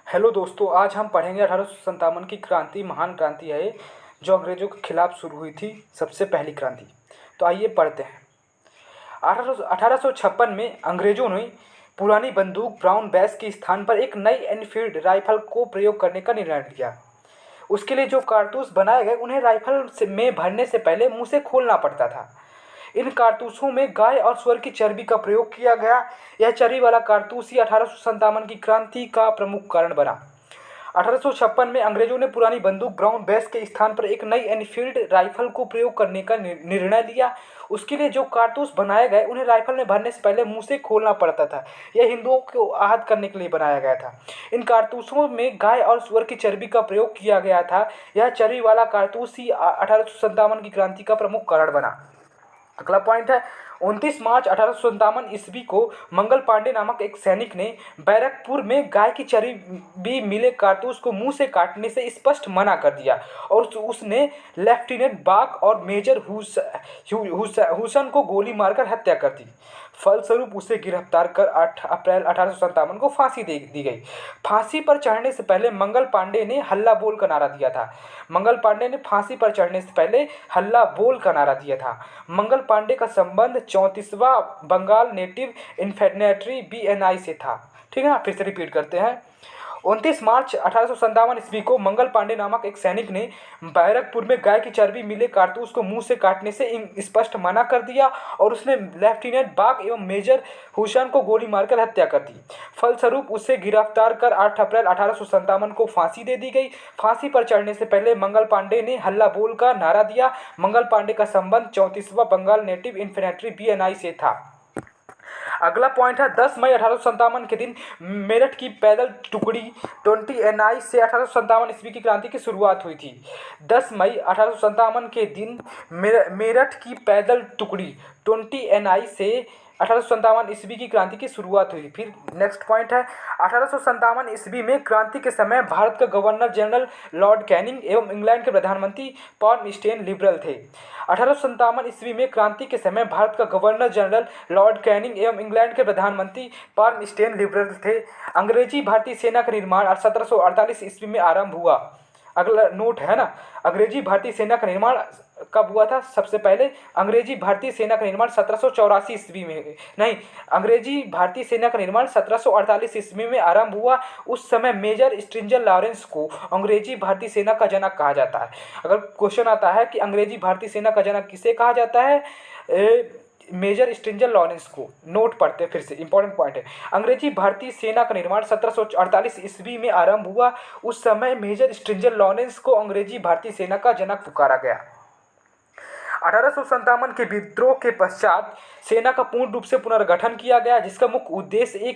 Hello दोस्तों, आज हम पढ़ेंगे 1857 की क्रांति। महान क्रांति है जो अंग्रेजों के खिलाफ शुरू हुई थी, सबसे पहली क्रांति। तो आइए पढ़ते हैं। 1856 में अंग्रेजों ने पुरानी बंदूक ब्राउन बैस के स्थान पर एक नई एनफील्ड राइफल को प्रयोग करने का निर्णय लिया। उसके लिए जो कारतूस बनाए गए उन्हें राइफल में भरने से पहले मुंह से खोलना पड़ता था। इन कारतूसों में गाय और सुअर की चर्बी का प्रयोग किया गया। यह चर्बी वाला कारतूस ही 1857 की क्रांति का प्रमुख कारण बना। 1856 में अंग्रेजों ने पुरानी बंदूक ब्राउन बेस के स्थान पर एक नई एनफील्ड राइफल को प्रयोग करने का निर्णय लिया। उसके लिए जो कारतूस बनाए गए उन्हें राइफल में भरने से पहले मुंह से खोलना पड़ता था। यह हिंदुओं को आहत करने के लिए बनाया गया था। इन कारतूसों में गाय और सुअर की चर्बी का प्रयोग किया गया था। यह चर्बी वाला कारतूस ही 1857 की क्रांति का प्रमुख कारण बना। अगला पॉइंट है, 29 मार्च 1857 ईस्वी को मंगल पांडे नामक एक सैनिक ने बैरकपुर में गाय की चर्बी मिले कारतूस को मुंह से काटने से स्पष्ट मना कर दिया और उसने लेफ्टिनेंट बाग और मेजर हुसन को गोली मारकर हत्या कर दी। फलस्वरूप उसे गिरफ्तार कर 8 अप्रैल 1857 को फांसी दे दी गई। फांसी पर चढ़ने से पहले मंगल पांडे ने हल्ला बोल का नारा दिया था। मंगल पांडे ने फांसी पर चढ़ने से पहले हल्ला बोल का नारा दिया था। मंगल पांडे का संबंध 34वां बंगाल नेटिव इन्फेंट्री बीएनआई से था। ठीक है ना, फिर से रिपीट करते हैं। 29 मार्च 1857 ईस्वी को मंगल पांडे नामक एक सैनिक ने बैरकपुर में गाय की चर्बी मिले कारतूस को मुंह से काटने से स्पष्ट मना कर दिया और उसने लेफ्टिनेंट बाग एवं मेजर हुसैन को गोली मारकर हत्या कर दी। फलस्वरूप उसे गिरफ्तार कर 8 अप्रैल 1857 को फांसी दे दी गई। फांसी पर चढ़ने से पहले मंगल पांडे ने हल्ला बोल का नारा दिया। मंगल पांडे का संबंध 34वां बंगाल नेटिव इन्फेंट्री बीएनआई से था। अगला पॉइंट है, 10 मई 1857 के दिन मेरठ की पैदल टुकड़ी 20 एनआई से 1857 ईस्वी की क्रांति की शुरुआत हुई थी। 10 मई 1857 के दिन मेरठ की पैदल टुकड़ी 20 एनआई से 1857 ईस्वी की क्रांति की शुरुआत हुई। फिर नेक्स्ट पॉइंट है, 1857 ईस्वी में क्रांति के समय भारत का गवर्नर जनरल लॉर्ड कैनिंग एवं इंग्लैंड के प्रधानमंत्री पॉर्मस्टेन लिबरल थे। 1857 ईस्वी में क्रांति के समय भारत का गवर्नर जनरल लॉर्ड कैनिंग एवं इंग्लैंड के प्रधानमंत्री पॉर्मस्टेन लिबरल थे। अंग्रेजी भारतीय सेना का निर्माण 1748 ईस्वी में आरंभ हुआ। अगला नोट है ना, अंग्रेजी भारतीय सेना का निर्माण कब हुआ था? सबसे पहले अंग्रेजी भारतीय सेना का निर्माण 1784 ईस्वी में नहीं, अंग्रेजी भारतीय सेना का निर्माण 1748 ईस्वी में आरंभ हुआ। उस समय मेजर स्ट्रिंजर लॉरेंस को अंग्रेजी भारतीय सेना का जनक कहा जाता है। अगर क्वेश्चन आता है कि अंग्रेजी भारतीय सेना का जनक किसे कहा जाता है, मेजर स्ट्रिंजर लॉरेंस को। नोट पढ़ते हैं फिर से, इंपॉर्टेंट पॉइंट है। अंग्रेजी भारतीय सेना का निर्माण 1748 ईस्वी में आरंभ हुआ। उस समय मेजर स्ट्रिंजर लॉरेंस को अंग्रेजी भारतीय सेना का जनक पुकारा गया। 1857 के विद्रोह के पश्चात सेना का पूर्ण रूप से पुनर्गठन किया गया, जिसका मुख्य उद्देश्य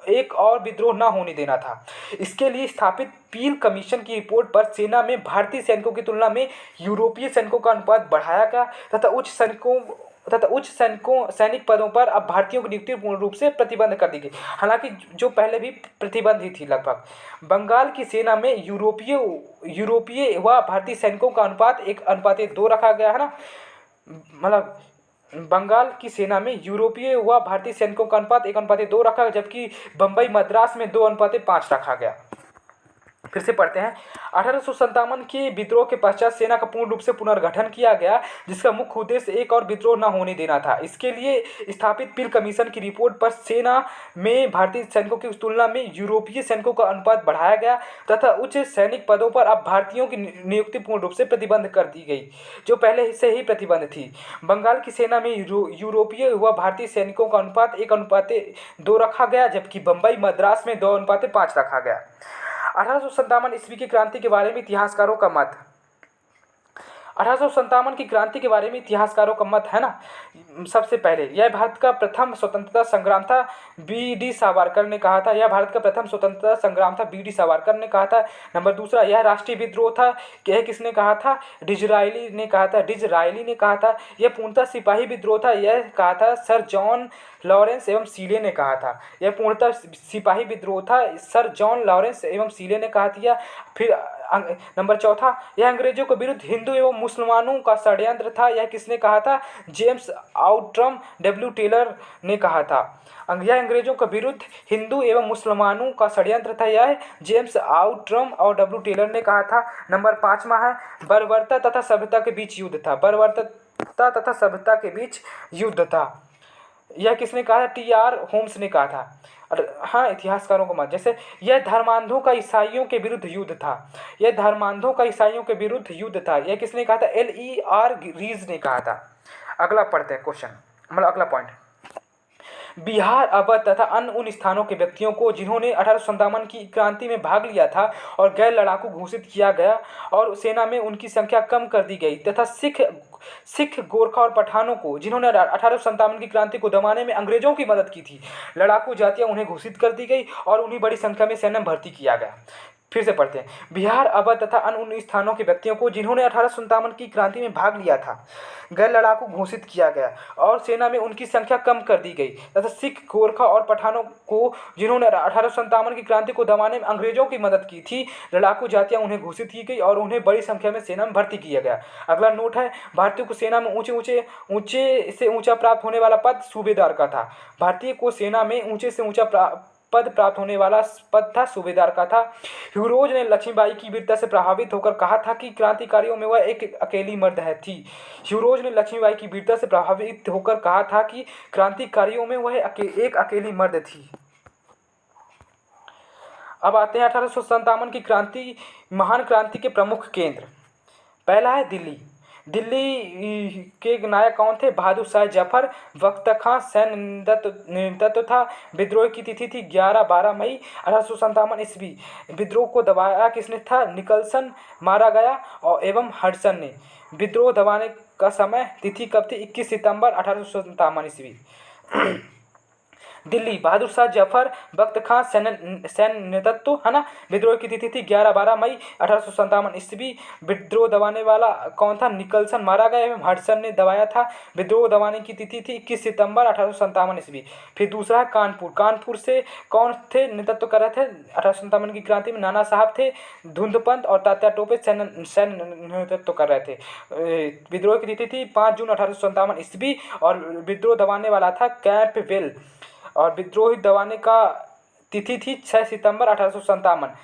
एक और विद्रोह न होने देना था। इसके लिए स्थापित पील कमीशन की रिपोर्ट पर सेना में भारतीय सैनिकों की तुलना में यूरोपीय सैनिकों का अनुपात बढ़ाया गया तथा उच्च सैनिक पदों पर अब भारतीयों की नियुक्ति पूर्ण रूप से प्रतिबंध कर दी गई, हालांकि जो पहले भी प्रतिबंध ही थी लगभग। बंगाल की सेना में यूरोपीय व भारतीय सैनिकों का अनुपात 1:2 रखा गया है ना, मतलब बंगाल की सेना में यूरोपीय व भारतीय सैनिकों का अनुपात 1:2 रखा गया, जबकि बम्बई मद्रास में 2:5 रखा गया। फिर से पढ़ते हैं। 1857 के विद्रोह के पश्चात सेना का पूर्ण रूप से पुनर्गठन किया गया, जिसका मुख्य उद्देश्य एक और विद्रोह न होने देना था। इसके लिए स्थापित पील कमीशन की रिपोर्ट पर सेना में भारतीय सैनिकों की तुलना में यूरोपीय सैनिकों का अनुपात बढ़ाया गया तथा उच्च सैनिक पदों पर अब भारतीयों की नियुक्ति पूर्ण रूप से प्रतिबंध कर दी गई, जो पहले से ही प्रतिबंध थी। बंगाल की सेना में यूरोपीय व भारतीय सैनिकों का अनुपात 1:2 रखा गया, जबकि बम्बई मद्रास में 2:5 रखा गया। 1857 ईस्वी की क्रांति के बारे में इतिहासकारों का मत। 1857 की क्रांति के बारे में इतिहासकारों का मत है ना, सबसे पहले यह भारत का प्रथम स्वतंत्रता संग्राम था, बी.डी. सावरकर ने कहा था। यह भारत का प्रथम स्वतंत्रता संग्राम था, बी.डी. सावरकर ने कहा था। नंबर दूसरा, यह राष्ट्रीय विद्रोह था। यह किसने कहा था? डिज़रायली ने कहा था। डिज़रायली ने कहा था। यह पूर्णतः सिपाही विद्रोह था। यह कहा था सर जॉन लॉरेंस एवं सीले ने कहा था। यह पूर्णतः सिपाही विद्रोह था, सर जॉन लॉरेंस एवं सीले ने कहा था। फिर नंबर चौथा, यह अंग्रेजों के विरुद्ध हिंदू एवं मुसलमानों का षड्यंत्र था। यह किसने कहा था? जेम्स आउट्रम डब्ल्यू टेलर ने कहा था। यह अंग्रेजों के विरुद्ध हिंदू एवं मुसलमानों का षड्यंत्र था, यह जेम्स आउट्रम और डब्ल्यू टेलर ने कहा था। नंबर पाँचवा है, बर्बरता तथा सभ्यता के बीच युद्ध था। बर्बरता तथा सभ्यता के बीच युद्ध था, यह किसने कहा था? टी.आर. होम्स ने कहा था। हाँ, इतिहासकारों को मत, जैसे यह धर्मांधों का ईसाइयों के विरुद्ध युद्ध था। यह धर्मांधों का ईसाइयों के विरुद्ध युद्ध था, यह किसने कहा था? L.E.R. रीज ने कहा था। अगला पढ़ते हैं क्वेश्चन, मतलब अगला पॉइंट। बिहार, अवध तथा अन्य उन स्थानों के व्यक्तियों को जिन्होंने 1857 की क्रांति में भाग लिया था और गैर लड़ाकू घोषित किया गया और सेना में उनकी संख्या कम कर दी गई, तथा सिख गोरखा और पठानों को जिन्होंने 1857 की क्रांति को दबाने में अंग्रेजों की मदद की थी, लड़ाकू जातियां उन्हें घोषित कर दी गई और उन्हें बड़ी संख्या में सेना में भर्ती किया गया। फिर से पढ़ते हैं। बिहार, अवध तथा अन्य उन स्थानों के व्यक्तियों को जिन्होंने 1857 की क्रांति में भाग लिया था, गैर लड़ाकू घोषित किया गया और सेना में उनकी संख्या कम कर दी गई, तथा सिख गोरखा और पठानों को जिन्होंने 1857 की क्रांति को दबाने में अंग्रेजों की मदद की थी, लड़ाकू जातियां उन्हें घोषित की गई और उन्हें बड़ी संख्या में सेना में भर्ती किया गया। अगला नोट है, भारतीयों को सेना में ऊंचे से ऊंचा प्राप्त होने वाला पद सूबेदार का था। भारतीय को सेना में ऊंचे से ऊंचा पद प्राप्त होने वाला पद था सूबेदार का था। ह्यूरोज ने लक्ष्मीबाई की वीरता से प्रभावित होकर कहा था कि क्रांतिकारियों में वह एक अकेली मर्द है थी। ह्यूरोज ने लक्ष्मीबाई की वीरता से प्रभावित होकर कहा था कि क्रांतिकारियों में वह एक अकेली मर्द थी। अब आते हैं 1857 की क्रांति, महान क्रांति के प्रमुख केंद्र। पहला है दिल्ली। दिल्ली के नायक कौन थे? बहादुर शाह जफर, बख्तर खां, सैन्य नेतृत्व था। विद्रोह की तिथि थी 11-12 मई 1857 ईस्वी। विद्रोह को दबाया किसने था? निकलसन मारा गया और एवं हडसन ने। विद्रोह दबाने का समय तिथि कब थी? 21 सितंबर 1857 ईस्वी। दिल्ली, बहादुर शाह जफर, बख्तर खां, सैन्य नेतृत्व, है ना। विद्रोह की तिथि थी 11-12 मई 1857 ईस्वी। विद्रोह दबाने वाला कौन था? निकलसन मारा गया एवं हडसन ने दबाया था। विद्रोह दबाने की तिथि थी 21 सितंबर 1857 ईस्वी। फिर दूसरा है कानपुर। कानपुर से कौन थे नेतृत्व कर रहे थे 1857 की क्रांति में? नाना साहब थे। धुंधपंत और तात्या टोपे सैन्य नेतृत्व कर रहे थे। विद्रोह की तिथि थी 5 जून 1857 ईस्वी और विद्रोह दबाने वाला था कैंपबेल और विद्रोह दबाने का तिथि थी 6 सितंबर 1857।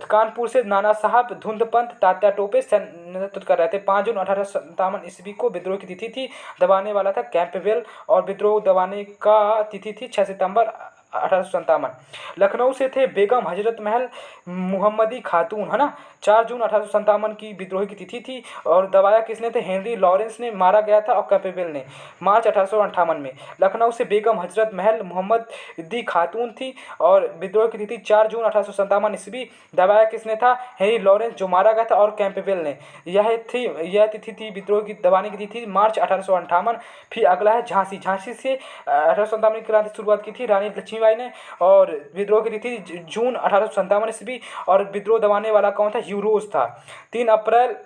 कानपुर से नाना साहब, धुंधपंत, तात्या टोपे नेतृत्व कर रहे थे। 5 जून 1857 ईस्वी को विद्रोह की तिथि थी। दबाने वाला था कैंपबेल और विद्रोह दबाने का तिथि थी 6 सितंबर 1857। लखनऊ से थे बेगम हजरत महल मुहम्मदी खातून, है ना। 4 जून 1857 की विद्रोह की तिथि थी और दबाया किसने थे? हेनरी लॉरेंस ने मारा गया था और कैंपबेल ने मार्च 1858 में। लखनऊ से बेगम हजरत महल मुहम्मदी खातून थी और विद्रोह की तिथि 4 जून 1857 ईस्वी। दबाया किसने था? हेनरी लॉरेंस, जो मारा गया था, और कैंपबेल ने। यह तिथि थी विद्रोह की दबाने की तिथि मार्च 1858। फिर अगला है झांसी। झांसी से 1857 की क्रांति शुरुआत की थी रानी लक्ष्मीबाई ने और विद्रोह की तिथि जून 1857 ईस्वी और विद्रोह दबाने वाला कौन था? ह्यूरोज था। 3 अप्रैल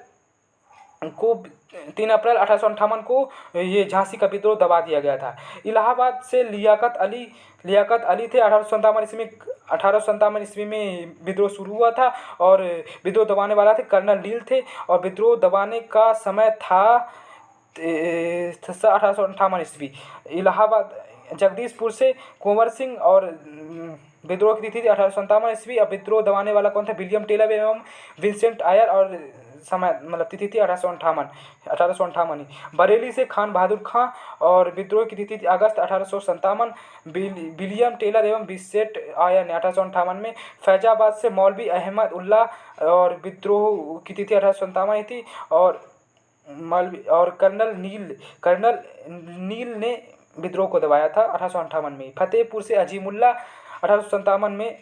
1858 को ये झांसी का विद्रोह दबा दिया गया था। इलाहाबाद से लियाकत अली थे। 1857 ईस्वी में विद्रोह शुरू हुआ था और विद्रोह दबाने वाला थे कर्नल नील थे और विद्रोह दबाने का समय था 1858 ईस्वी। इलाहाबाद जगदीशपुर से कुंवर सिंह और विद्रोह की तिथि 1857 ईस्वी। अब विद्रोह दबाने वाला कौन था? विलियम टेलर एवं विंसेंट आयर और समय मतलब तिथि थी 1858 ही। बरेली से खान बहादुर खां और विद्रोह की तिथि थी अगस्त 1857। विलियम टेलर एवं विंसेंट आयर ने 1858 में। फैजाबाद से मौलवी अहमद उल्ला और विद्रोह की तिथि 1857 थी और कर्नल नील ने विद्रोह को दबाया था 1858 में। फतेहपुर से अजीमुल्ला 1857 में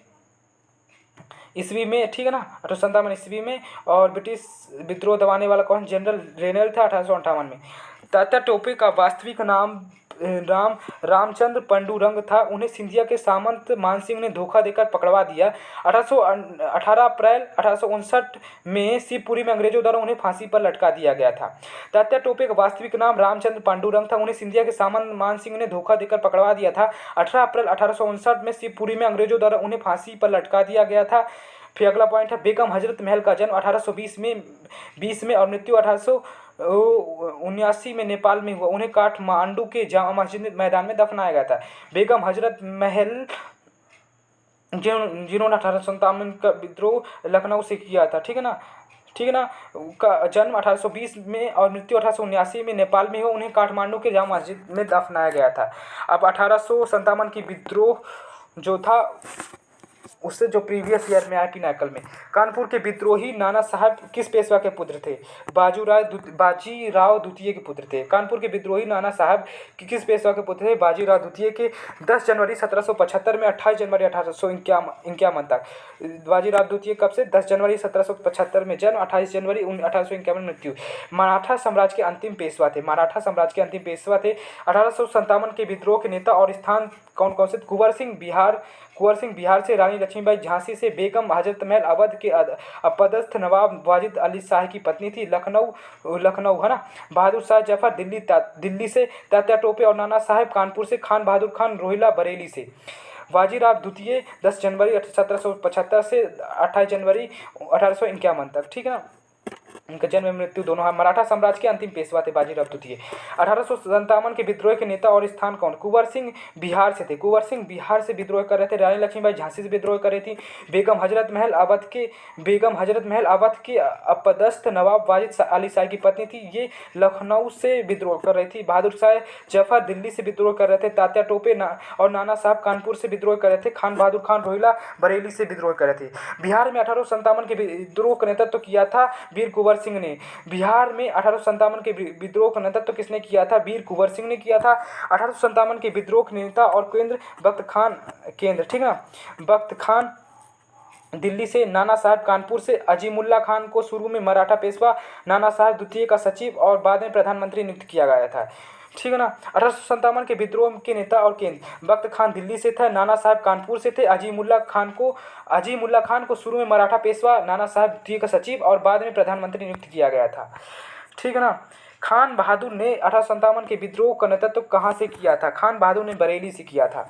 ईस्वी में, ठीक है ना, 1857 ईस्वी में। और ब्रिटिश विद्रोह दबाने वाला कौन? जनरल रेनल था 1858 में। तात्या टोपे का वास्तविक नाम रामचंद्र पांडुरंग था, उन्हें सिंधिया के सामंत मानसिंह ने धोखा देकर पकड़वा दिया। 18 अप्रैल 1859 में शिवपुरी में अंग्रेजों द्वारा उन्हें फांसी पर लटका दिया गया था। तात्या टोपे का वास्तविक नाम रामचंद्र पांडुरंग था, उन्हें सिंधिया के सामंत मानसिंह ने धोखा देकर पकड़वा दिया था। 18 अप्रैल 1859 में शिवपुरी में अंग्रेजों द्वारा उन्हें फांसी पर लटका दिया गया था। फिर अगला पॉइंट है, बेगम हजरत महल का जन्म 1820 में और मृत्यु 1879 में नेपाल में हुआ। उन्हें काठमांडू के जामा मस्जिद मैदान में दफनाया गया था। बेगम हजरत महल जिन्होंने 1857 का विद्रोह लखनऊ से किया था, ठीक है ना, का जन्म 1820 में और मृत्यु 1879 में नेपाल में हुआ। उन्हें काठमांडू के जामा मस्जिद में दफनाया गया था। अब 1857 की विद्रोह जो था उससे जो प्रीवियस ईयर में आया पिनाकल में, कानपुर के विद्रोही नाना साहब किस पेशवा के पुत्र थे? बाजीराव द्वितीय के पुत्र थे। कानपुर के विद्रोही नाना साहब किस पेशवा के पुत्र थे? बाजीराव द्वितीय के। 10 जनवरी 1775 में 28 जनवरी 1851 तक। बाजीराव द्वितीय कब से? 10 जनवरी 1775 में जन्म, 28 जनवरी 1851 में मृत्यु। मराठा साम्राज्य के अंतिम पेशवा थे। 1857 के विद्रोह के नेता और स्थान कौन कौन से? कुंवर सिंह बिहार से, रानी लक्ष्मीबाई झांसी से, बेगम हजरत महल अवध के अपदस्थ नवाब वाजिद अली शाह की पत्नी थी, लखनऊ है ना। बहादुर शाह जफर दिल्ली से, तात्या टोपे और नाना साहेब कानपुर से, खान बहादुर खान रोहिला बरेली से। बाजीराव द्वितीय 10 जनवरी 1775 से 28 जनवरी 1851 तक, ठीक है ना। इनका जन्म मृत्यु दोनों है। मराठा साम्राज्य के अंतिम पेशवा थे बाजीराव द्वितीय। 1857 के विद्रोह के नेता और स्थान कौन? कुंवर सिंह बिहार से थे। कुंवर सिंह बिहार से विद्रोह कर रहे थे। रानी लक्ष्मीबाई झांसी से विद्रोह कर रही थी। बेगम हजरत महल अवध के अपदस्थ नवाब वाजिद अली शाह की पत्नी थी, ये लखनऊ से विद्रोह कर रही थी। बहादुर शाह जफर दिल्ली से विद्रोह कर रहे थे। तात्या टोपे और नाना साहब कानपुर से विद्रोह कर रहे थे। खान बहादुर खान रोहिला बरेली से विद्रोह कर रहे थे। बिहार में 1857 के विद्रोह का नेतृत्व किया था वीर कुंवर सिंह ने। बिहार में 1857 के विद्रोह का नेतृत्व किसने किया था? वीर कुंवर सिंह ने किया था। 1857 के विद्रोह के नेता और केंद्र बख्त खान, ठीक है ना, बख्त खान दिल्ली से, नाना साहब कानपुर से। अजीमुल्ला खान को शुरू में मराठा पेशवा नाना साहब द्वितीय का सचिव और बाद में प्रधानमंत्री नियुक्त किया गया था, ठीक है ना। 1857 के विद्रोह के नेता और केंद्र बख्त खान दिल्ली से था, नाना साहब कानपुर से थे। अजीमुल्ला खान को शुरू में मराठा पेशवा नाना साहब द्वितीय का सचिव और बाद में प्रधानमंत्री नियुक्त किया गया था, ठीक है ना। खान बहादुर ने 1857 के विद्रोह का नेतृत्व कहाँ से किया था? खान बहादुर ने बरेली से किया था।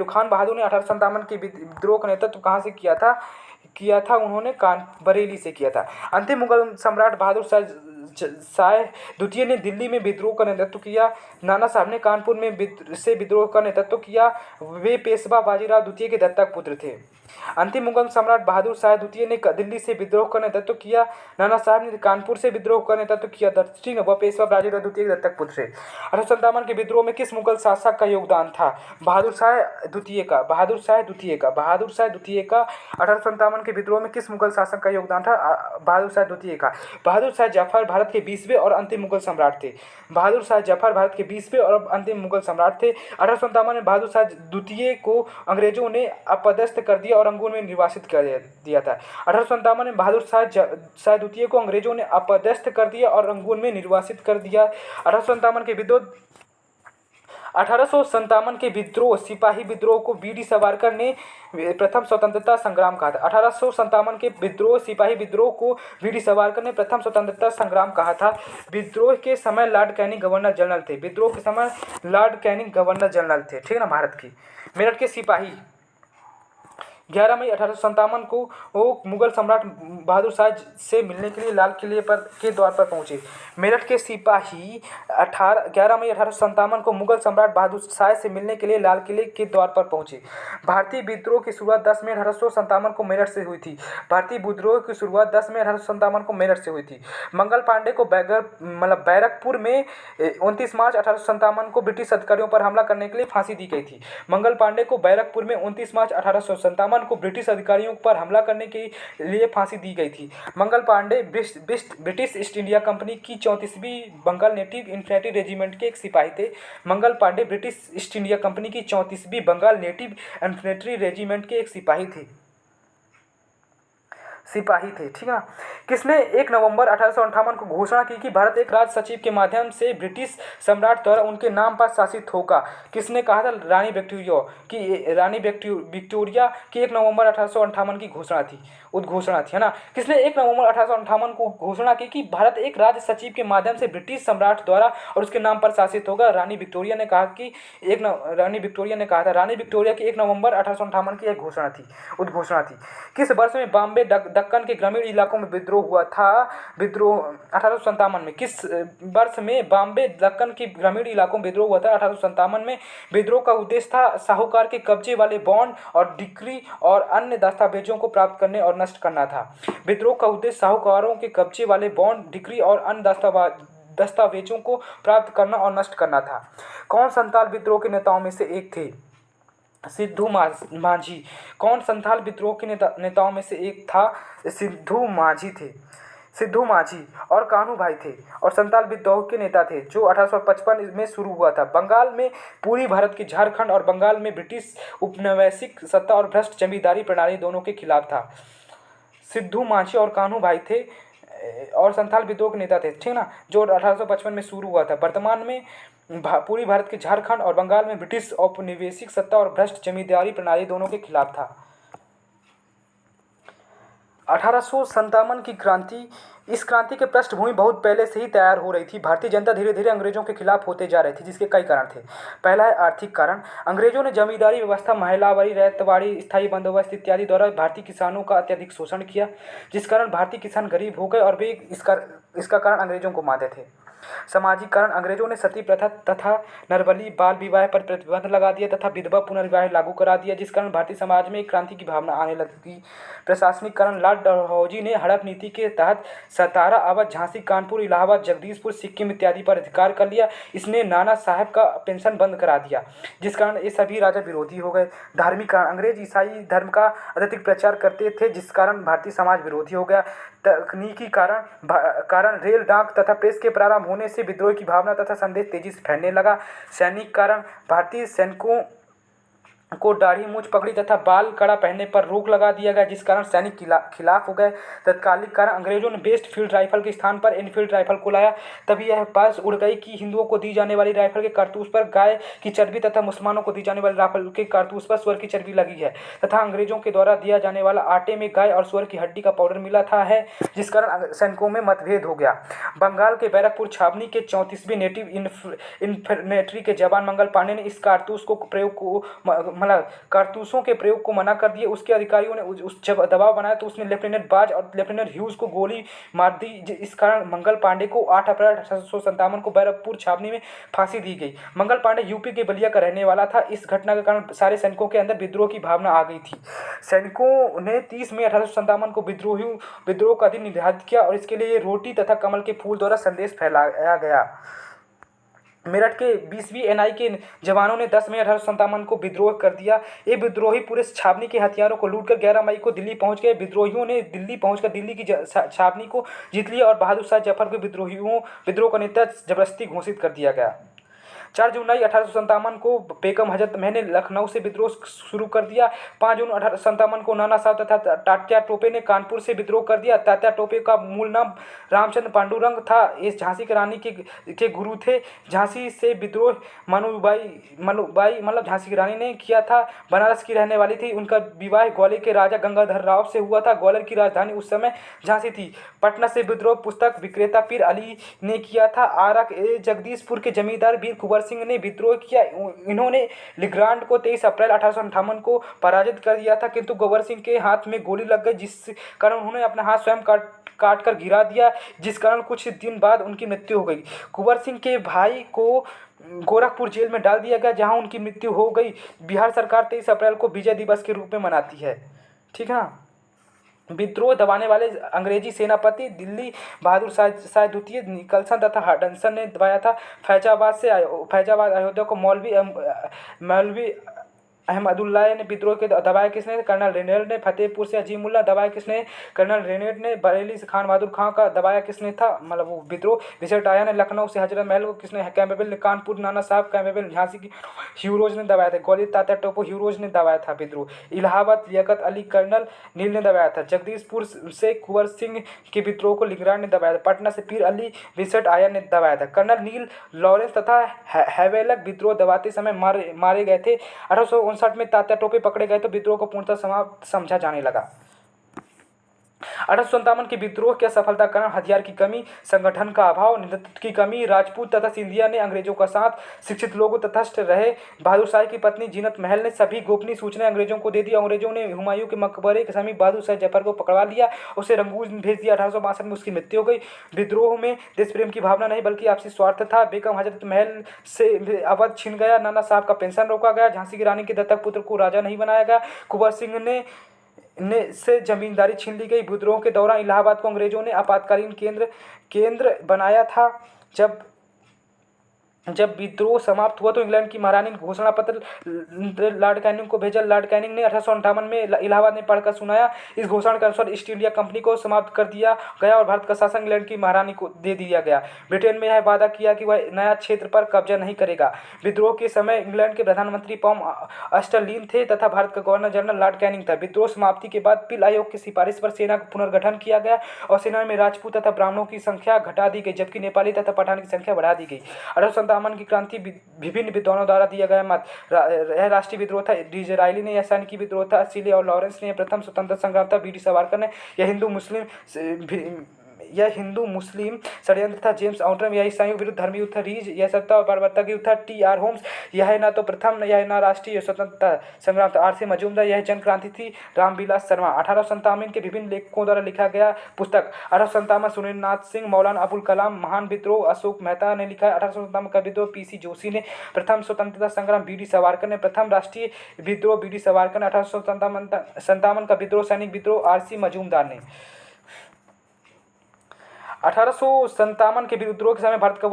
खान बहादुर ने 1857 के विद्रोह का नेतृत्व कहाँ से किया था? उन्होंने बरेली से किया था। अंतिम मुगल सम्राट बहादुर शाह द्वितीय ने दिल्ली में विद्रोह का नेतृत्व किया। नाना साहब ने कानपुर में विद्रोह का नेतृत्व किया। वे पेशवा बाजीराव द्वितीय के दत्तक पुत्र थे। अंतिम मुगल सम्राट बहादुर शाह द्वितीय ने दिल्ली से विद्रोह का नेतृत्व किया। नाना साहब ने कानपुर से विद्रोह का नेतृत्व किया। वह पेशवा बाजीराव द्वितीय के दत्तक पुत्र थे। 1857 के विद्रोह में किस मुगल शासक का योगदान था? बहादुर शाह द्वितीय का। 1857 के विद्रोह में किस मुगल शासक का योगदान था? बहादुर शाह द्वितीय का। बहादुर शाह जफर भारत के 20वें और अंतिम मुगल सम्राट थे। 1857 में बहादुर शाह द्वितीय को अंग्रेजों ने अपदस्थ कर दिया और रंगून में निर्वासित कर दिया था। 1857 में बहादुर शाह द्वितीय को अंग्रेजों ने अपदस्थ कर दिया और रंगून में निर्वासित कर दिया। 1857 के विद्रोह सिपाही विद्रोह को वीडी सावरकर ने प्रथम स्वतंत्रता संग्राम कहा था। 1857 के विद्रोह सिपाही विद्रोह को वीडी सावरकर ने प्रथम स्वतंत्रता संग्राम कहा था। विद्रोह के समय लॉर्ड कैनिंग गवर्नर जनरल थे। ठीक है ना, भारत की। मेरठ के सिपाही 11 मई 1857 को वो मुगल सम्राट बहादुर शाह से मिलने के लिए लाल किले के द्वार पर पहुंचे। मेरठ के सिपाही 11 मई 1857 को मुगल सम्राट बहादुर शाह से मिलने के लिए लाल किले के द्वार पर पहुंचे। भारतीय विद्रोह की शुरुआत 10 मई 1857 को मेरठ से हुई थी। मंगल पांडे को बैरकपुर में 29 मार्च 1857 को ब्रिटिश अधिकारियों पर हमला करने के लिए फांसी दी गई थी। मंगल पांडे को बैरकपुर में 29 मार्च 1857 को ब्रिटिश अधिकारियों पर हमला करने के लिए फांसी दी गई थी। Mangal Pandey British East India Company की 34वीं बंगाल नेटिव इन्फेंट्री रेजिमेंट के एक सिपाही थे। Mangal Pandey British East India Company की 34वीं बंगाल नेटिव इन्फेंट्री रेजिमेंट के एक सिपाही थे। सिपाही थे, ठीक है ना। किसने 1 नवंबर 1858 को घोषणा की कि भारत एक राज सचिव के माध्यम से ब्रिटिश सम्राट द्वारा उनके नाम पर शासित होगा? किसने कहा था? रानी विक्टोरिया की 1 नवंबर 1858 की घोषणा थी, उद्घोषणा थी, है ना। किसने 1 नवंबर 1858 को घोषणा की कि भारत एक राज सचिव के माध्यम से ब्रिटिश सम्राट द्वारा और उसके नाम पर शासित होगा? रानी विक्टोरिया ने कहा कि रानी विक्टोरिया ने कहा था। रानी विक्टोरिया की 1 नवंबर 1858 की एक घोषणा थी, उद्घोषणा थी। किस वर्ष में बॉम्बे दक्कन के ग्रामीण इलाकों में विद्रोह हुआ था? विद्रोह 1857 में। किस वर्ष में बॉम्बे दक्कन के ग्रामीण इलाकों में विद्रोह हुआ था? 1857 में। विद्रोह का उद्देश्य था साहूकार के कब्जे वाले बॉन्ड और डिक्री और अन्य दस्तावेजों को प्राप्त करने और नष्ट करना था। विद्रोह का उद्देश्य साहूकारों के कब्जे वाले बॉन्ड, डिक्री और अन्य दस्तावेजों को प्राप्त करना और नष्ट करना था। कौन संथाल विद्रोह के नेताओं में से एक थे? सिद्धू माझी। कौन संथाल विद्रोह के नेताओं में से एक था? सिद्धू माझी थे। सिद्धू माझी और कान्हू भाई थे और संथाल विद्रोह के नेता थे जो 1855 में शुरू हुआ था। बंगाल में पूरी भारत की झारखंड और बंगाल में ब्रिटिश उपनिवेशिक सत्ता और भ्रष्ट जमींदारी प्रणाली दोनों के खिलाफ था। सिद्धू माझी और कान्हू भाई थे और संथाल विद्रोह के नेता थे, ठीक ना, जो 1855 में शुरू हुआ था। वर्तमान में पूरी भारत के झारखंड और बंगाल में ब्रिटिश औपनिवेशिक सत्ता और भ्रष्ट जमींदारी प्रणाली दोनों के खिलाफ था। 1857 की क्रांति। इस क्रांति की पृष्ठभूमि बहुत पहले से ही तैयार हो रही थी। भारतीय जनता धीरे धीरे अंग्रेजों के खिलाफ होते जा रही थी, जिसके कई कारण थे। पहला है आर्थिक कारण। अंग्रेजों ने जमींदारी व्यवस्था, महिलावारी, रैयतवाड़ी, स्थायी बंदोबस्त इत्यादि द्वारा भारतीय किसानों का अत्यधिक शोषण किया, जिस कारण भारतीय किसान गरीब हो गए और वे इसका कारण अंग्रेजों को मानते थे। सामाजिक कारण। अंग्रेजों ने सती प्रथा तथा नरबली बाल विवाह पर प्रतिबंध लगा दिया तथा विधवा पुनर्विवाह लागू करा दिया, जिस कारण भारतीय समाज में एक क्रांति की भावना आने लगी। प्रशासनिक कारण। लॉर्ड डलहौजी ने हड़प नीति के तहत सतारा, अवध, झांसी, कानपुर, इलाहाबाद, जगदीशपुर, सिक्किम इत्यादि पर अधिकार कर लिया। इसने नाना साहब का पेंशन बंद करा दिया, जिस कारण ये सभी राजा विरोधी हो गए। धार्मिक कारण। अंग्रेज ईसाई धर्म का अत्यधिक प्रचार करते थे, जिस कारण भारतीय समाज विरोधी हो गया। तकनीकी कारण रेल, डाक तथा प्रेस के प्रारंभ होने से विद्रोह की भावना तथा संदेश तेजी से फैलने लगा। सैनिक कारण। भारतीय सैनिकों को दाढ़ी, मूंछ पकड़ी तथा बाल कड़ा पहनने पर रोक लगा दिया गया, जिस कारण सैनिक खिलाफ हो गए। तत्कालिक कारण। अंग्रेजों ने बेस्ट फील्ड राइफल के स्थान पर एनफील्ड राइफल को लाया, तभी यह बात उड़ गई कि हिंदुओं को दी जाने वाली राइफल के कारतूस पर गाय की चर्बी तथा मुसलमानों को दी जाने वाली राइफल के कारतूस पर सुअर की चर्बी लगी है तथा अंग्रेजों के द्वारा दिया जाने वाला आटे में गाय और सुअर की हड्डी का पाउडर मिला था है, जिस कारण सैनिकों में मतभेद हो गया। बंगाल के बैरकपुर छावनी के 34वीं नेटिव इन्फेंट्री के जवान मंगल पांडे ने इस कारतूसों के प्रयोग को मना कर दिया। उसके अधिकारियों ने जब दबाव बनाया तो उसने लेफ्टिनेंट बाज और लेफ्टिनेंट ह्यूज को गोली मार दी। इस कारण मंगल पांडे को 8 अप्रैल 1857 को बैरकपुर छावनी में फांसी दी गई। मंगल पांडे यूपी के बलिया का रहने वाला था। इस घटना के कारण सारे सैनिकों के अंदर विद्रोह की भावना आ गई थी। सैनिकों ने 30 मई 1857 को विद्रोह का दिन निर्धारित किया और इसके लिए रोटी तथा कमल के फूल द्वारा संदेश फैलाया गया। मेरठ के 20वीं एनआई के जवानों ने 10 मई 1857 को विद्रोह कर दिया। ये विद्रोही पूरे छावनी के हथियारों को लूटकर 11 मई को दिल्ली पहुंच गए। विद्रोहियों ने दिल्ली पहुंचकर दिल्ली की छावनी को जीत लिया और बहादुर शाह जफर को विद्रोह का नेता जबरदस्ती घोषित कर दिया गया। 4 जुलाई 1857 को बेगम हजरत महल ने लखनऊ से विद्रोह शुरू कर दिया। 5 जून 1857 को नाना साहब तथा तात्या टोपे ने कानपुर से विद्रोह कर दिया। तात्या टोपे का मूल नाम रामचंद्र पांडुरंग था। ये झांसी की रानी के गुरु थे। झांसी से विद्रोह मनुबाई मतलब झांसी की रानी ने किया था। बनारस की रहने वाली थी। उनका विवाह ग्वालियर के राजा गंगाधर राव से हुआ था। ग्वालियर की राजधानी उस समय झांसी थी। पटना से विद्रोह पुस्तक विक्रेता पीर अली ने किया था। आरा जगदीशपुर के जमींदार वीर कुंवर सिंह ने विद्रोह किया। इन्होंने लिग्रांड को 23 अप्रैल 1858 को पराजित कर दिया था, किंतु गोबर सिंह के हाथ में गोली लग गई, जिस कारण उन्होंने अपना हाथ स्वयं काट कर गिरा दिया, जिस कारण कुछ दिन बाद उनकी मृत्यु हो गई। कुंवर सिंह के भाई को गोरखपुर जेल में डाल दिया गया, जहां उनकी मृत्यु हो गई। बिहार सरकार 23 अप्रैल को विजय दिवस के रूप में मनाती है। ठीक है ना। विद्रोह दबाने वाले अंग्रेजी सेनापति दिल्ली बहादुर शाह द्वितीय, निकलसन तथा हडसन ने दबाया था। फैजाबाद अयोध्या को मौलवी अहमदुल्ला ने विद्रोह के दबाया किसने? कर्नल रेनॉल्ड ने। फतेहपुर से अजीमुल्ला दबाया किसने? कर्नल रेनॉल्ड ने। बरेली से खान बहादुर खां का दबाया किसने था, मतलब वो विद्रोह? विजय टाया ने। लखनऊ से हजरत महल को किसने? कैंपबेल ने। कानपुर नाना साहब कैंपबेल। झांसी की ह्यूरोज ने दबाया था। ग्वालियर तात्या टोपे ह्यूरोज ने दबाया था विद्रोह। इलाहाबाद लियाकत अली कर्नल नील ने दबाया था। जगदीशपुर से कुंवर सिंह के विद्रोह को लिंगराज ने दबाया था। पटना से पीर अली विसट आया ने दबाया था। कर्नल नील लॉरेंस तथा हैवेलक विद्रोह दबाते समय मारे गए थे। 1859 में तात्या टोपे पकड़े गए तो विद्रोह को पूर्णतः समाप्त समझा जाने लगा। 1857 के विद्रोह के असफलता का कारण हथियार की कमी, संगठन का अभाव, नेतृत्व की कमी। राजपूत तथा सिंधिया ने अंग्रेजों का साथ, शिक्षित लोग तटस्थ रहे। बहादुर शाह की पत्नी जीनत महल ने सभी गोपनीय सूचनाएं अंग्रेजों को दे दी। अंग्रेजों ने हुमायूं के मकबरे के समीप बहादुर शाह जफर को पकड़वा लिया, उसे रंगून भेज दिया। 1862 में उसकी मृत्यु हो गई। विद्रोह में देश प्रेम की भावना नहीं बल्कि आपसी स्वार्थ था। बेगम हजरत महल से अवध छिन गया। नाना साहब का पेंशन रोका गया। झांसी की रानी के दत्तक पुत्र को राजा नहीं बनाया गया। कुंवर सिंह ने से जमींदारी छीन ली गई। विद्रोह के दौरान इलाहाबाद को अंग्रेजों ने आपातकालीन केंद्र बनाया था। जब विद्रोह समाप्त हुआ तो इंग्लैंड की महारानी ने घोषणा पत्र लॉर्ड कैनिंग को भेजा। लॉर्ड कैनिंग ने 1858 में इलाहाबाद में पढ़कर सुनाया। इस घोषणा के अनुसार ईस्ट इंडिया कंपनी को समाप्त कर दिया गया और भारत का शासन इंग्लैंड की महारानी को दे दिया गया। ब्रिटेन में यह वादा किया कि वह नया क्षेत्र पर कब्जा नहीं करेगा। विद्रोह के समय इंग्लैंड के प्रधानमंत्री पॉम अस्टरलीन थे तथा भारत का गवर्नर जनरल लॉर्ड कैनिंग था। विद्रोह समाप्ति के बाद पिल आयोग की सिफारिश पर सेना का पुनर्गठन किया गया और सेना में राजपूत तथा ब्राह्मणों की संख्या घटा दी गई, जबकि नेपाली तथा पठान की संख्या बढ़ा दी गई। 1857 की क्रांति विभिन्न विद्वानों द्वारा दिया गया मत। यह राष्ट्रीय विद्रोह था। डिज़रायली ने। यह सैनिकी विद्रोह था। सीले और लॉरेंस ने। प्रथम स्वतंत्रता संग्राम था। बीडी सावरकर ने। यह हिंदू मुस्लिम षड्यंत्र था। James Outram. यह ईसाइयों विरुद्ध धर्मी युद्ध था। रीज। यह सत्ता और बर्बरता का युद्ध था। टी.आर. होम्स। यह न तो प्रथम यह न राष्ट्रीय स्वतंत्रता संग्राम था। आर.सी. मजूमदार। यह जन क्रांति थी। रामविलास शर्मा। 1857 के विभिन्न लेखकों द्वारा लिखा गया पुस्तक। 1857 सुरेंद्रनाथ सिंह। मौलाना अबुल कलाम। महान विद्रोह अशोक मेहता ने लिखा। 1857 का विद्रोह पी.सी. जोशी ने। प्रथम स्वतंत्रता संग्राम बी.डी. सावरकर ने। प्रथम राष्ट्रीय विद्रोह बी.डी. सावरकर ने। 1857 का विद्रोह सैनिक विद्रोह आर.सी. मजूमदार ने। 1857 के विद्रोह के समय भारत का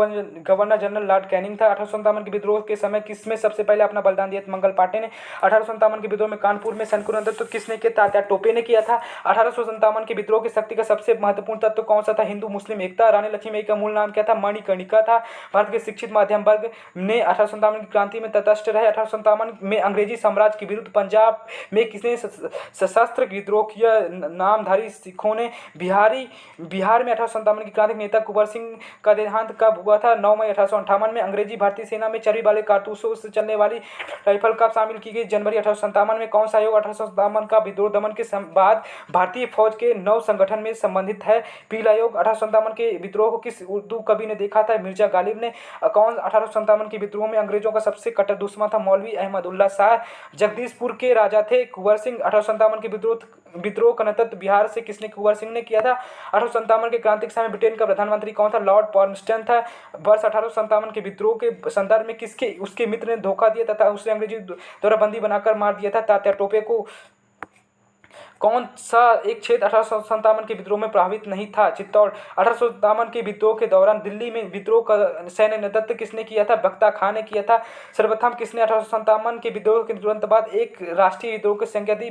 गवर्नर जनरल लॉर्ड कैनिंग था। 1857 के विद्रोह के समय किसमें सबसे पहले अपना बलिदान दिया? मंगल पांडे ने। 1857 के विद्रोह में कानपुर में सैनिकों नेतृत्व किसने किया? तात्या टोपे ने किया था। 1857 के विद्रोह की शक्ति का सबसे महत्वपूर्ण तत्व कौन सा था? हिंदू मुस्लिम एकता। रानी लक्ष्मीबाई का मूल नाम क्या था? मणिकर्णिका था। भारत के शिक्षित मध्यम वर्ग ने 1857 की क्रांति में तटस्थ रहे। 1857 में अंग्रेजी साम्राज्य के विरुद्ध पंजाब में किसने सशस्त्र विद्रोह किया? नामधारी सिखों ने। बिहार में 1857 की क्रांतिक नेता कुंवर सिंह का देहांत कब हुआ था? 9 मई 1858 में। अंग्रेजी भारतीय सेना में चर्बी वाले कारतूसों से चलने वाली राइफल कब शामिल की गई? जनवरी 1857 में। कौन सा आयोग 1857 का विद्रोह दमन के बाद भारतीय फौज के नव संगठन में संबंधित है? पील आयोग। 1857 के विद्रोह को किस उर्दू कवि ने देखा था? मिर्जा गालिब ने। कौन 1857 के विद्रोह में अंग्रेजों का सबसे कट्टर दुश्मन था? मौलवी अहमदुल्ला शाह। जगदीशपुर के राजा थे कुंवर सिंह। 1857 के विद्रोह का नेतृत्व बिहार से किसने? कुंवर सिंह ने किया था। 1857 के क्रांति के समय ब्रिटेन का प्रधानमंत्री कौन था? लॉर्ड पॉर्मस्टन था। वर्ष 1857 के विद्रोह के संदर्भ में उसके मित्र ने धोखा दिया तथा उसे अंग्रेजी द्वारा बंदी बनाकर मार दिया था? तात्या टोपे को। कौन सा एक क्षेत्र 1857 के विद्रोह में प्रभावित नहीं था? चित्तौड़। 1857 के विद्रोह के दौरान दिल्ली में विद्रोह का सैन्य नेतृत्व किसने किया था? बख्ता खां ने किया था। सर्वप्रथम किसने 1857 के विद्रोह के तुरंत बाद एक राष्ट्रीय विद्रोह की संज्ञा दी?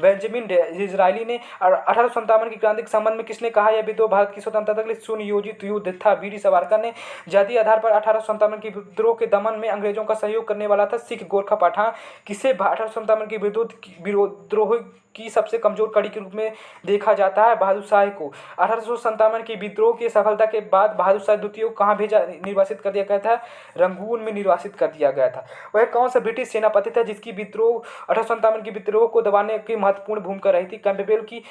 बेंजामिन डिज़रायली ने। 1857 की क्रांति के संबंध में किसने कहा यह विद्रोह भारत की स्वतंत्रता के लिए सुनियोजित युद्ध था? बी.डी. सावरकर ने। जातीय आधार पर 1857 के विद्रोह के दमन में अंग्रेजों का सहयोग करने वाला था सिख, गोरखा, पठान। किसे 1857 के विद्रोह की सबसे कमजोर कड़ी के रूप में देखा जाता है? बहादुर शाह को। 1857 के विद्रोह की सफलता के बाद बहादुर शाह द्वितीय को कहाँ निर्वासित कर दिया गया था? रंगून में निर्वासित कर दिया गया था। वह कौन सा ब्रिटिश सेनापति था जिसकी विद्रोह 1857 के विद्रोह को दबाने की महत्वपूर्ण भूमिका रही थी? कैंपबेल की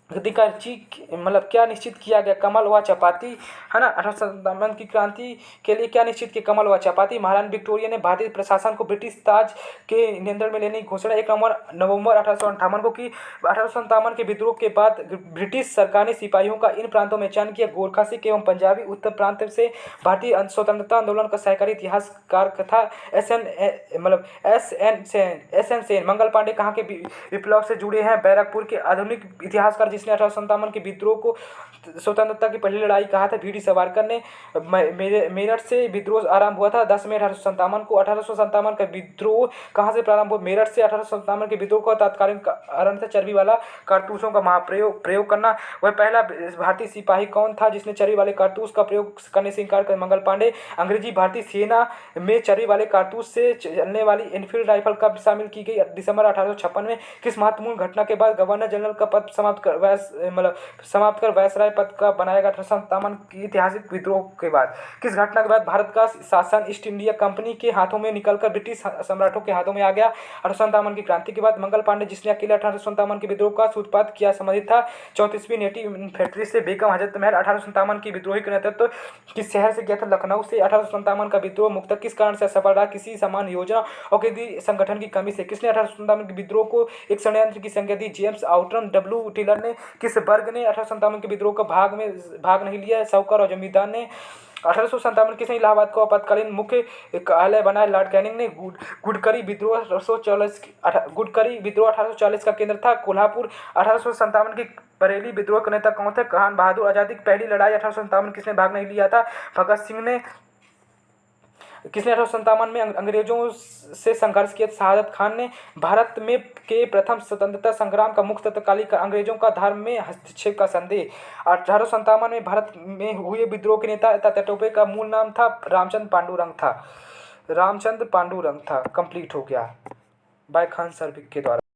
मतलब क्या निश्चित किया गया? कमल व चपाती, है ना। 1857 की क्रांति के लिए क्या निश्चित किया? कमल व चपाती। महारानी विक्टोरिया ने भारतीय प्रशासन को ब्रिटिश ताज के नियंत्रण में लेने की घोषणा 1 नवंबर 1858 को की। 1857 के विद्रोह के बाद ब्रिटिश सरकार ने सिपाहियों का इन प्रांतों में चयन किया। गोरखा, सिख एवं पंजाबी उत्तर प्रांत से। भारतीय स्वतंत्रता आंदोलन का सहकारी इतिहासकार था एस एन सेन। मंगल पांडे कहाँ के विप्लव से जुड़े हैं? बैरकपुर के। आधुनिक इतिहासकार जिसने 1857 के विद्रोह को स्वतंत्रता की पहली लड़ाई कहा था। वीडी सावरकर ने मेरठ से विद्रोह आरंभ हुआ था 10 मई 1857 को। 1857 का विद्रोह कहाँ से प्रारंभ हुआ? मेरठ से। 1857 के विद्रोह का तत्कालीन कारण था चर्बी वाला कारतूसों का प्रयोग करना। वह पहला भारतीय सिपाही कौन था जिसने चर्बी वाले कारतूस का प्रयोग करने से इनकार कर? मंगल पांडे। अंग्रेजी भारतीय सेना में चर्बी वाले कारतूस से चलने वाली एनफील्ड राइफल कब शामिल की गई? दिसंबर 1856 में। किस महत्वपूर्ण घटना के बाद गवर्नर जनरल का पद समाप्त कर वायसराय पद का बनाया गया? 1857 की ऐतिहासिक विद्रोह के बाद। किस घटना के बाद भारत का शासन ईस्ट इंडिया कंपनी के हाथों में निकलकर ब्रिटिश सम्राटों के हाथों में आ गया? 1857 की क्रांति के बाद। मंगल पांडे जिसने अकेले 1857 के विद्रोह का सूत्रपात किया संबंधित था 34वीं नेटिव इन्फेंट्री से। बेगम हजरत महल 1857 की विद्रोही के नेतृत्व किस शहर से किया था? लखनऊ से। 1857 का विद्रोह मुख्यतः किस कारण से असफल रहा? किसी समान योजना और केंद्रीय संगठन की कमी से। किसने 1857 के विद्रोह को एक षड्यंत्र की संज्ञा दी? James Outram. डब्ल्यू टेलर ने। किस वर्ग ने 1857 के विद्रोह का भाग नहीं लिया? साहूकार और जमींदार ने। 1857 किसने इलाहाबाद को आपातकालीन मुख्य कार्यालय बनाया? लॉर्ड कैनिंग ने। गुडकरी विद्रोह 1840 का केंद्र था कोल्हापुर। 1857 की बरेली विद्रोह के नेता कौन थे? खान बहादुर। आजादी की पहली लड़ाई 1857 किसने भाग नहीं लिया था? भगत सिंह ने। किसने 1857 में अंग्रेजों से संघर्ष किया? शहादत खान ने। भारत में के प्रथम स्वतंत्रता संग्राम का मुख्य तत्कालीन अंग्रेजों का धर्म में हस्तक्षेप का संदेह। 1857 में भारत में हुए विद्रोह के नेता टोपे का मूल नाम था रामचंद्र पांडुरंग था। कंप्लीट हो गया बाय खान सर के द्वारा।